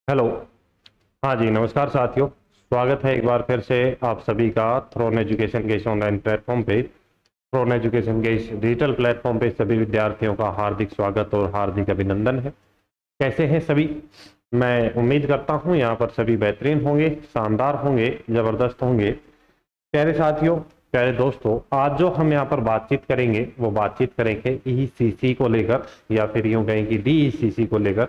Hello. हाँ जी, नमस्कार साथियों। स्वागत है एक बार फिर से आप सभी का थ्रोन एजुकेशन के इस ऑनलाइन प्लेटफॉर्म पे। थ्रोन एजुकेशन के इस डिजिटल प्लेटफॉर्म पे सभी विद्यार्थियों का हार्दिक स्वागत और हार्दिक अभिनंदन है। कैसे हैं सभी? मैं उम्मीद करता हूँ यहाँ पर सभी बेहतरीन होंगे, शानदार होंगे, जबरदस्त होंगे। प्यारे साथियों, प्यारे दोस्तों, आज जो हम यहाँ पर बातचीत करेंगे वो बातचीत करेंगे ईसीसी को लेकर, या फिर यूं कहें कि डीईसीसी को लेकर।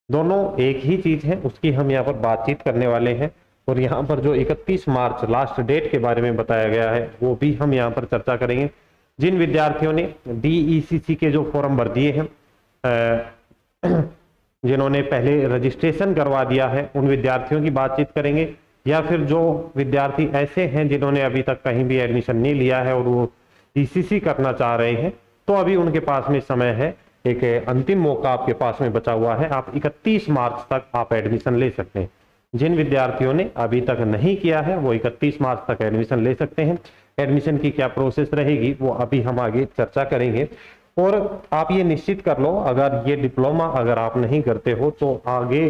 दोनों एक ही चीज है, उसकी हम यहाँ पर बातचीत करने वाले हैं। और यहाँ पर जो 31 मार्च लास्ट डेट के बारे में बताया गया है वो भी हम यहाँ पर चर्चा करेंगे। जिन विद्यार्थियों ने डीईसीसी के जो फॉर्म भर दिए हैं, जिन्होंने पहले रजिस्ट्रेशन करवा दिया है, उन विद्यार्थियों की बातचीत करेंगे। या फिर जो विद्यार्थी ऐसे हैं जिन्होंने अभी तक कहीं भी एडमिशन नहीं लिया है और वो ईसीसी करना चाह रहे हैं, तो अभी उनके पास में समय है। एक अंतिम मौका आपके पास में बचा हुआ है। आप 31 मार्च तक आप एडमिशन ले सकते हैं। जिन विद्यार्थियों ने अभी तक नहीं किया है वो 31 मार्च तक एडमिशन ले सकते हैं। एडमिशन की क्या प्रोसेस रहेगी वो अभी हम आगे चर्चा करेंगे। और आप ये निश्चित कर लो, अगर ये डिप्लोमा अगर आप नहीं करते हो तो आगे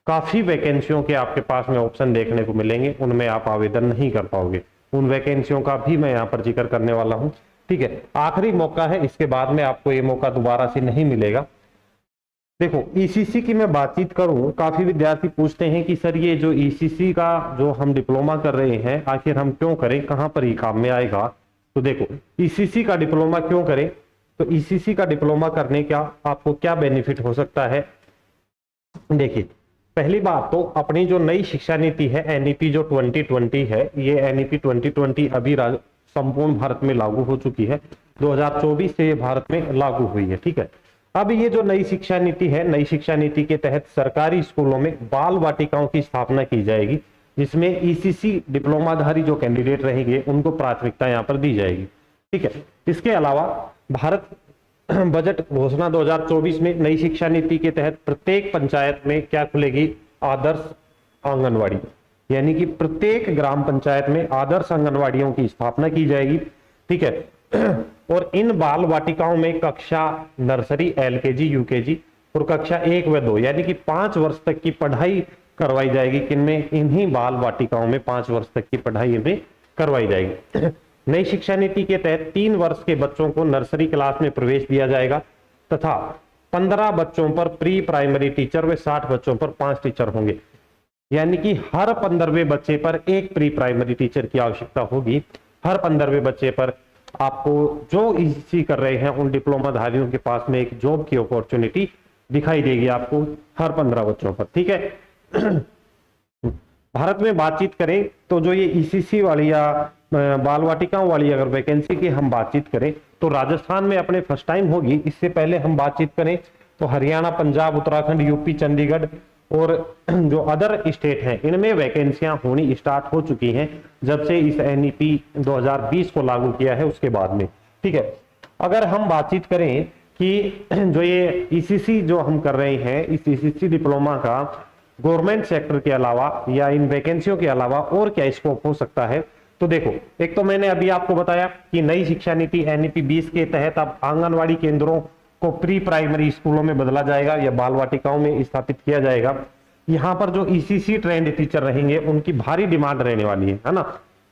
काफी वैकेंसियों के आपके पास में ऑप्शन देखने को मिलेंगे, उनमें आप आवेदन नहीं कर पाओगे। उन वैकेंसियों का भी मैं यहाँ पर जिक्र करने वाला हूँ। ठीक है, आखिरी मौका है, इसके बाद में आपको ये मौका दोबारा से नहीं मिलेगा। देखो, ईसीसी की मैं बातचीत करूं, काफी विद्यार्थी पूछते हैं कि सर ये जो ईसीसी का जो हम डिप्लोमा कर रहे हैं आखिर हम क्यों करें, कहां पर ये काम में आएगा। तो देखो, ईसीसी का डिप्लोमा क्यों करें, तो ईसीसी का डिप्लोमा करने का आपको क्या बेनिफिट हो सकता है। देखिए, पहली बात तो अपनी जो नई शिक्षा नीति है एनईपी जो 2020 है, ये एनईपी 2020 अभी संपूर्ण भारत में लागू हो चुकी है। 2024 से ये भारत में लागू हुई है। ठीक है, अब ये जो नई शिक्षा नीति है, नई शिक्षा नीति के तहत सरकारी स्कूलों में बाल वाटिकाओं की स्थापना की जाएगी, जिसमें ईसीसी डिप्लोमाधारी जो कैंडिडेट रहेंगे उनको प्राथमिकता यहाँ पर दी जाएगी। ठीक है, इसके अलावा भारत बजट घोषणा 2024 में नई शिक्षा नीति के तहत प्रत्येक पंचायत में क्या खुलेगी, आदर्श आंगनवाड़ी, यानी कि प्रत्येक ग्राम पंचायत में आदर्श आंगनवाड़ियों की स्थापना की जाएगी। ठीक है, और इन बाल वाटिकाओं में कक्षा नर्सरी, एलकेजी, यूकेजी और कक्षा 1 व 2 यानी कि 5 वर्ष तक की पढ़ाई करवाई जाएगी। किनमें? इन्हीं बाल वाटिकाओं में 5 वर्ष तक की पढ़ाई इनमें करवाई जाएगी। नई शिक्षा नीति के तहत 3 वर्ष के बच्चों को नर्सरी क्लास में प्रवेश दिया जाएगा तथा 15 बच्चों पर प्री प्राइमरी टीचर व 60 बच्चों पर 5 टीचर होंगे, यानी कि हर 15वें बच्चे पर एक प्री प्राइमरी टीचर की आवश्यकता होगी। हर 15वें बच्चे पर आपको जो ईसीसी कर रहे हैं उन डिप्लोमा धारियों के पास में एक जॉब की अपॉर्चुनिटी दिखाई देगी आपको हर 15 बच्चों पर। ठीक है, भारत में बातचीत करें तो जो ये ईसीसी वाली या बाल वाटिकाओं वाली अगर वैकेंसी की हम बातचीत करें तो राजस्थान में अपने फर्स्ट टाइम होगी। इससे पहले हम बातचीत करें तो हरियाणा, पंजाब, उत्तराखंड, यूपी, चंडीगढ़ और जो अदर स्टेट हैं इनमें वैकेंसियां होनी स्टार्ट हो चुकी हैं जब से इस एनईपी 2020 को लागू किया है उसके बाद में। ठीक है, अगर हम बातचीत करें कि जो ये ईसीसी जो हम कर रहे हैं, इस ईसीसी डिप्लोमा का गवर्नमेंट सेक्टर के अलावा या इन वैकेंसियों के अलावा और क्या स्कोप हो सकता है, तो देखो, एक तो मैंने अभी आपको बताया कि नई शिक्षा नीति एनईपी 20 के तहत अब आंगनवाड़ी केंद्रों को प्री प्राइमरी स्कूलों में बदला जाएगा या बाल वाटिकाओं में स्थापित किया जाएगा। यहाँ पर जो ईसीसी ट्रेंड टीचर रहेंगे उनकी भारी डिमांड रहने वाली है ना।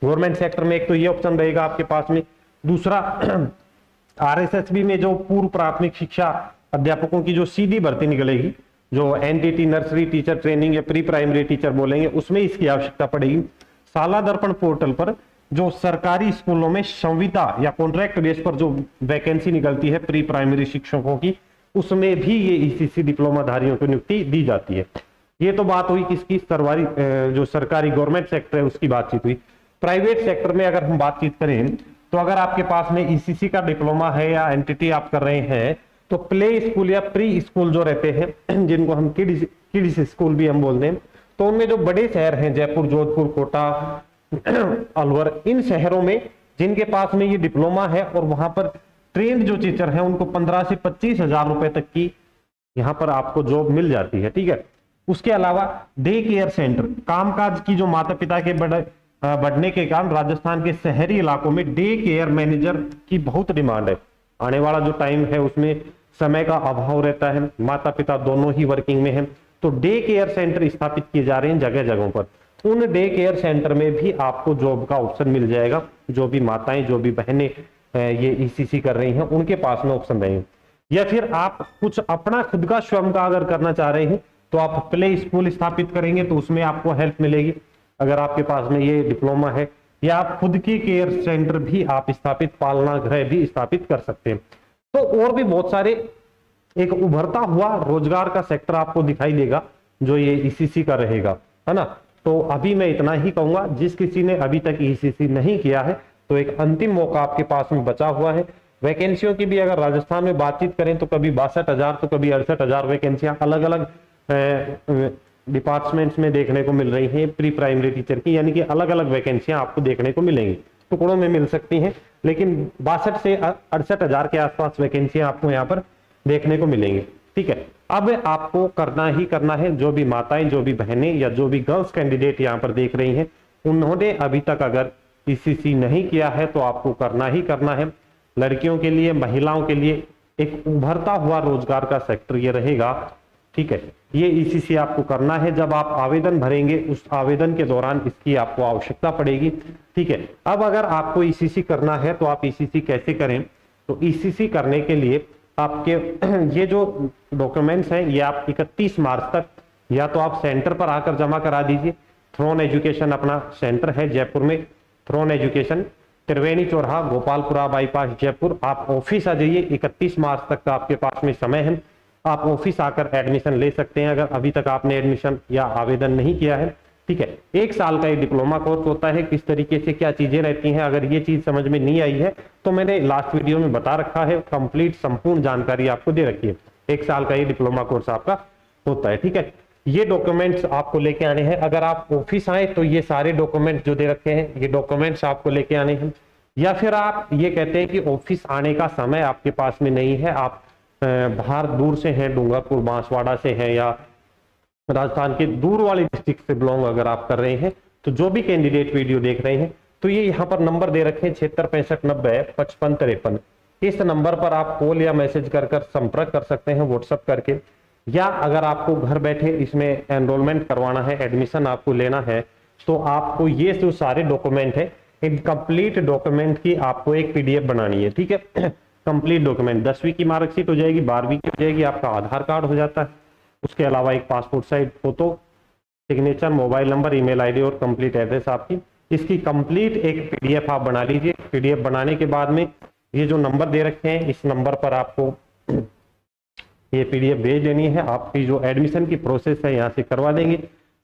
गवर्नमेंट सेक्टर में एक तो ये ऑप्शन रहेगा आपके पास में। दूसरा, आरएसएसबी में जो पूर्व प्राथमिक शिक्षा अध्यापकों की जो सीधी भर्ती निकलेगी, जो एनटीटी नर्सरी टीचर ट्रेनिंग या प्री प्राइमरी टीचर बोलेंगे, उसमें इसकी आवश्यकता पड़ेगी। शाला दर्पण पोर्टल पर जो सरकारी स्कूलों में संविदा या कॉन्ट्रैक्ट बेस पर जो वैकेंसी निकलती है प्री प्राइमरी शिक्षकों की, उसमें भी ये ईसीसी डिप्लोमा धारियों को नियुक्ति दी जाती है। ये तो बात हुई किसकी, जो सरकारी गवर्नमेंट सेक्टर है उसकी बातचीत हुई। प्राइवेट सेक्टर में अगर हम बातचीत करें तो अगर आपके पास में ईसीसी का डिप्लोमा है या एनटीटी आप कर रहे हैं तो प्ले स्कूल या प्री स्कूल जो रहते हैं, जिनको हम किड्स स्कूल भी हम बोलते हैं, तो उनमें जो बड़े शहर हैं जयपुर, जोधपुर, कोटा, अलवर, इन शहरों में जिनके पास में ये डिप्लोमा है और वहां पर ट्रेंड जो टीचर हैं उनको 15 से 25 हजार रुपए तक की यहाँ पर आपको जॉब मिल जाती है। ठीक है, उसके अलावा डे केयर सेंटर, कामकाज की जो माता पिता के बढ़ने के कारण राजस्थान के शहरी इलाकों में डे केयर मैनेजर की बहुत डिमांड है। आने वाला जो टाइम है उसमें समय का अभाव रहता है, माता पिता दोनों ही वर्किंग में हैं, तो डे केयर सेंटर स्थापित किए जा रहे हैं जगह जगहों पर। उन डे केयर सेंटर में भी आपको जॉब का ऑप्शन मिल जाएगा। जो भी माताएं, जो भी बहनें ये ईसीसी कर रही हैं, उनके पास में ऑप्शन रहेंगे। या फिर आप कुछ अपना खुद का स्वयं का अगर करना चाह रहे हैं तो आप प्ले स्कूल स्थापित करेंगे तो उसमें आपको हेल्प मिलेगी, अगर आपके पास में ये डिप्लोमा है। या आप खुद की केयर सेंटर भी आप स्थापित, पालना गृह भी स्थापित कर सकते हैं। तो और भी बहुत सारे एक उभरता हुआ रोजगार का सेक्टर आपको दिखाई देगा जो ये ईसीसी का रहेगा, है ना। तो अभी मैं इतना ही कहूंगा, जिस किसी ने अभी तक ईसीसी नहीं किया है तो एक अंतिम मौका आपके पास में बचा हुआ है। वैकेंसियों की भी अगर राजस्थान में बातचीत करें तो कभी 62,000 तो कभी 68,000 वैकेंसियां अलग अलग डिपार्टमेंट्स में देखने को मिल रही हैं प्री प्राइमरी टीचर की, यानी कि अलग अलग वैकेंसियां आपको देखने को मिलेंगी, टुकड़ों में मिल सकती हैं, लेकिन 62 से 68,000 के आसपास वैकेंसियां आपको यहाँ पर देखने को मिलेंगी। ठीक है, अब आपको करना ही करना है, जो भी माताएं, जो भी बहनें या जो भी गर्ल्स कैंडिडेट यहाँ पर देख रही हैं, उन्होंने अभी तक अगर ईसीसी नहीं किया है तो आपको करना ही करना है। लड़कियों के लिए, महिलाओं के लिए एक उभरता हुआ रोजगार का सेक्टर ये रहेगा। ठीक है, ये ईसीसी आपको करना है। जब आप आवेदन भरेंगे उस आवेदन के दौरान इसकी आपको आवश्यकता पड़ेगी। ठीक है, अब अगर आपको ईसीसी करना है तो आप ईसीसी कैसे करें, तो ईसीसी करने के लिए आपके ये जो डॉक्यूमेंट्स हैं ये आप 31 मार्च तक या तो आप सेंटर पर आकर जमा करा दीजिए। थ्रोन एजुकेशन अपना सेंटर है जयपुर में, थ्रोन एजुकेशन, त्रिवेणी चौराहा, गोपालपुरा बाईपास, जयपुर। आप ऑफिस आ जाइए, 31 मार्च तक का आपके पास में समय है, आप ऑफिस आकर एडमिशन ले सकते हैं अगर अभी तक आपने एडमिशन या आवेदन नहीं किया है। ठीक है, 1 साल का ये डिप्लोमा कोर्स होता है। किस तरीके से क्या चीजें रहती हैं, अगर ये चीज समझ में नहीं आई है तो मैंने लास्ट वीडियो में बता रखा है, कंप्लीट संपूर्ण जानकारी आपको दे रखी है। 1 साल का ये डिप्लोमा कोर्स आपका होता है। ठीक है, ये डॉक्यूमेंट्स आपको लेके आने हैं। अगर आप ऑफिस आए तो ये सारे डॉक्यूमेंट्स जो दे रखे हैं ये डॉक्यूमेंट्स आपको लेके आने हैं। या फिर आप ये कहते हैं कि ऑफिस आने का समय आपके पास में नहीं है, आप बाहर दूर से हैं, डूंगरपुर बांसवाड़ा से हैं या राजस्थान के दूर वाले डिस्ट्रिक्ट से बिलोंग अगर आप कर रहे हैं, तो जो भी कैंडिडेट वीडियो देख रहे हैं तो ये यहाँ पर नंबर दे रखे हैं 7665905553। इस नंबर पर आप कॉल या मैसेज कर संपर्क कर सकते हैं व्हाट्सएप करके। या अगर आपको घर बैठे इसमें एनरोलमेंट करवाना है, एडमिशन आपको लेना है, तो आपको ये जो सारे डॉक्यूमेंट है, इन कंप्लीट डॉक्यूमेंट की आपको एक पीडीएफ बनानी है। ठीक है, कंप्लीट डॉक्यूमेंट 10वीं की मार्कशीट हो जाएगी, 12वीं की हो जाएगी, आपका आधार कार्ड हो जाता है, उसके अलावा एक passport size photo, signature, mobile number, email ID और कंप्लीट एड्रेस आपकी। इसकी कंप्लीट एक पीडीएफ आप बना लीजिए। पीडीएफ बनाने के बाद में ये जो नंबर दे रखे हैं इस नंबर पर आपको ये पीडीएफ भेज देनी है। आपकी जो एडमिशन की प्रोसेस है यहाँ से करवा देंगे।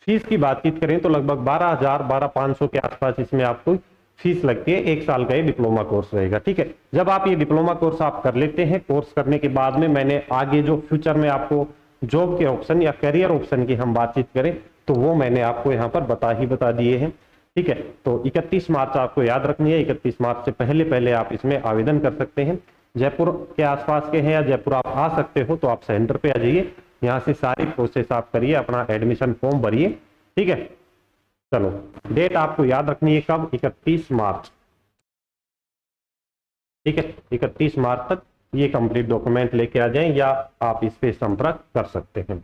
फीस की बातचीत करें तो लगभग 12,500 के आसपास इसमें आपको फीस लगती है। 1 साल का ये डिप्लोमा कोर्स रहेगा। ठीक है, जब आप ये डिप्लोमा कोर्स आप कर लेते हैं, कोर्स करने के बाद में मैंने आगे जो फ्यूचर में आपको जॉब के ऑप्शन या करियर ऑप्शन की हम बातचीत करें तो वो मैंने आपको यहाँ पर बता दिए हैं। ठीक है, तो 31 मार्च आपको याद रखनी है। 31 मार्च से पहले आप इसमें आवेदन कर सकते हैं। जयपुर के आसपास के हैं या जयपुर आप आ सकते हो तो आप सेंटर पे आ जाइए, यहाँ से सारी प्रोसेस आप करिए, अपना एडमिशन फॉर्म भरिए। ठीक है, चलो डेट आपको याद रखनी है कब, 31 मार्च। ठीक है, 31 मार्च तक ये कंप्लीट डॉक्यूमेंट लेके आ जाएं या आप इस पे संपर्क कर सकते हैं।